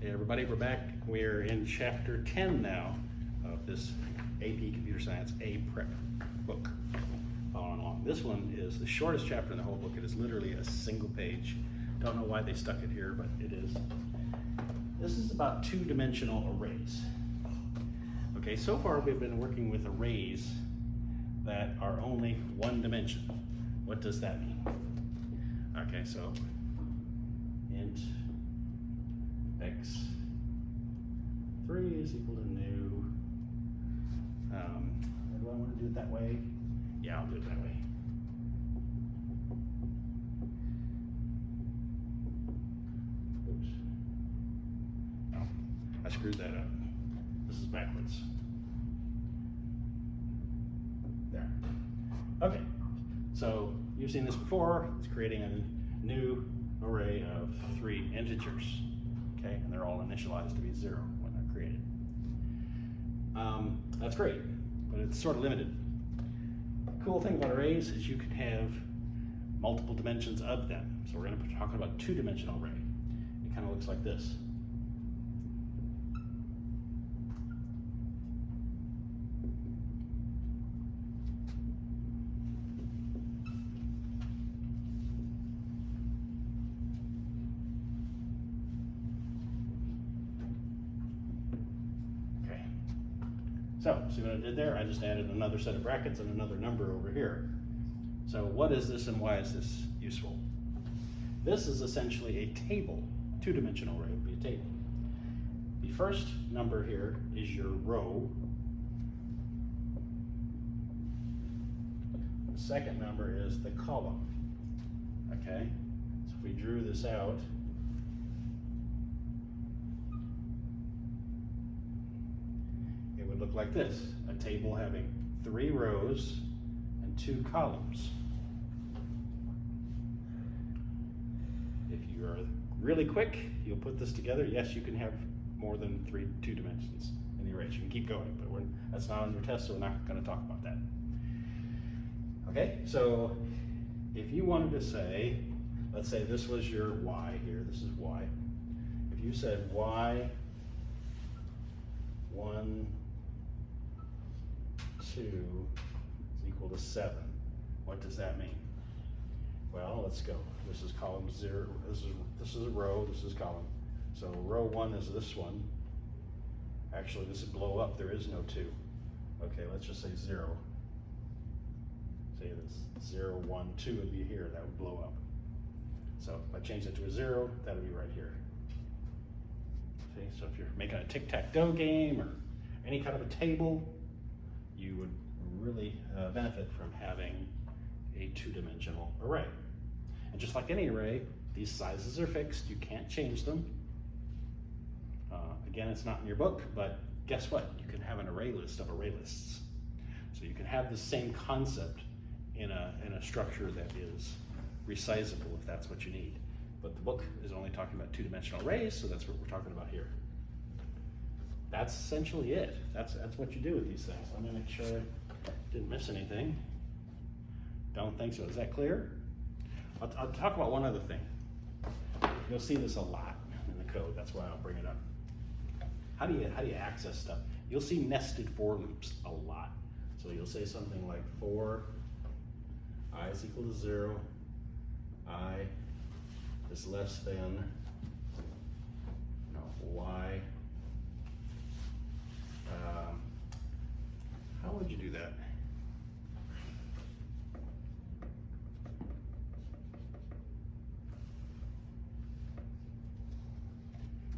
Hey everybody, we're back. We're in chapter 10 now of this AP Computer Science A Prep book. Following along. This one is the shortest chapter in the whole book. It is literally a single page. Don't know why they stuck it here, but it is. This is about two-dimensional arrays. Okay, so far we've been working with arrays that are only one dimension. What does that mean? Okay, so int x3 is equal to new. Do I want to do it that way? Yeah, I'll do it that way. Oops. No, I screwed that up. This is backwards. There. Okay, so you've seen this before. It's creating a new array of 3 integers. Okay, and they're all initialized to be 0 when they're created. That's great, but it's sort of limited. The cool thing about arrays is you can have multiple dimensions of them. So we're going to be talking about two-dimensional array. It kind of looks like this. So, see what I did there? I just added another set of brackets and another number over here. So what is this and why is this useful? This is essentially a table. Two-dimensional array would be a table. The first number here is your row. The second number is the column. Okay? So if we drew this out, would look like this, a table having 3 rows and 2 columns. If you are really quick, you'll put this together. Yes, you can have more than 2 dimensions in the array. You can keep going, but that's not on your test, so we're not going to talk about that. Okay, so if you wanted to say, let's say this was your y here, this is y. If you said y 1, 2 is equal to 7. What does that mean? Well, let's go. This is column 0. This is a row. This is column. So row 1 is this one. Actually, this would blow up. There is no 2. Okay, let's just say 0. Say this 0, 1, 2 would be here. That would blow up. So if I change it to a 0, that would be right here. See? So if you're making a tic-tac-toe game or any kind of a table, you would really benefit from having a two-dimensional array. And just like any array, these sizes are fixed. You can't change them. Again, it's not in your book, but guess what? You can have an array list of array lists. So you can have the same concept in a structure that is resizable if that's what you need. But the book is only talking about two-dimensional arrays, so that's what we're talking about here. That's essentially it. That's what you do with these things. Let me make sure I didn't miss anything. Don't think so. Is that clear? I'll talk about one other thing. You'll see this a lot in the code. That's why I'll bring it up. How do you access stuff? You'll see nested for loops a lot. So you'll say something like for I is equal to 0, I is less than y. How would you do that?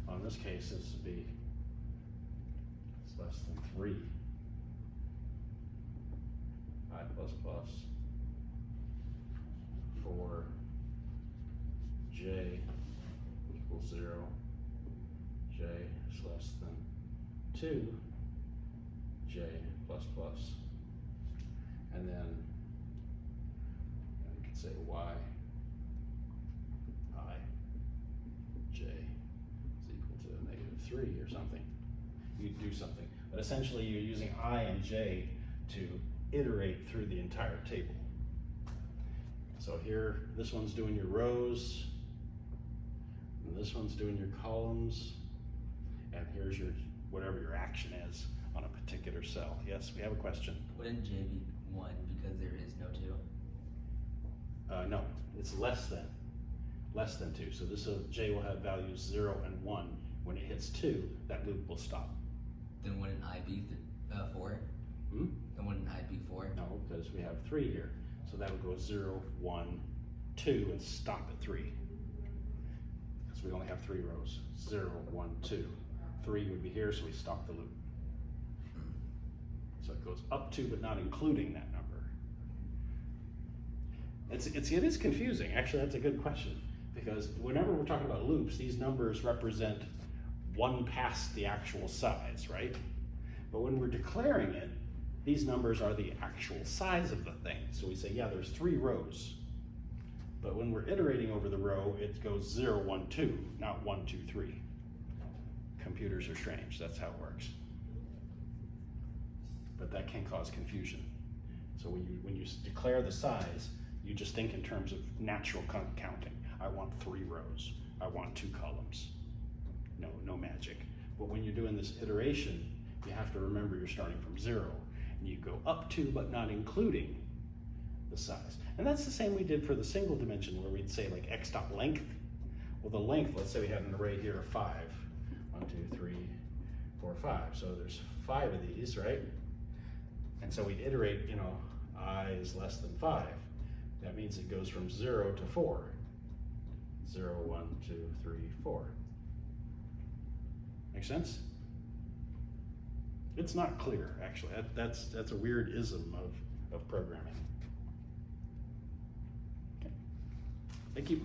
Well, in this case, this would be it's less than 3. I plus plus for j equals 0, j is less than 2, j plus plus, and then we could say y I j is equal to -3 or something. You do something, but essentially you're using I and j to iterate through the entire table. So here, this one's doing your rows, and this one's doing your columns, and here's your, whatever your action is on a particular cell. Yes, we have a question. Wouldn't J be 1 because there is no 2? No, it's less than 2. So this J will have values 0 and 1. When it hits 2, that loop will stop. Then wouldn't I be 4? Hmm? Then wouldn't I be 4? No, because we have 3 here. So that would go 0, 1, 2, and stop at 3. Because we only have 3 rows. 0, 1, 2. 3 would be here, so we stop the loop. So it goes up to, but not including that number. It is confusing. Actually, that's a good question. Because whenever we're talking about loops, these numbers represent one past the actual size, right? But when we're declaring it, these numbers are the actual size of the thing. So we say, yeah, there's 3 rows. But when we're iterating over the row, it goes 0, 1, 2, not 1, 2, 3. Computers are strange, that's how it works. But that can cause confusion. So when you declare the size, you just think in terms of natural counting. I want 3 rows. I want 2 columns. No magic. But when you're doing this iteration, you have to remember you're starting from 0. And you go up to, but not including the size. And that's the same we did for the single dimension, where we'd say like x dot length. Well, the length, let's say we had an array here of 5. 1, 2, 3, 4, 5. So there's 5 of these, right? And so we'd iterate, I is less than 5. That means it goes from 0 to 4. 0, 1, 2, 3, 4. Make sense? It's not clear, actually. That's a weird ism of programming. Okay. Thank you.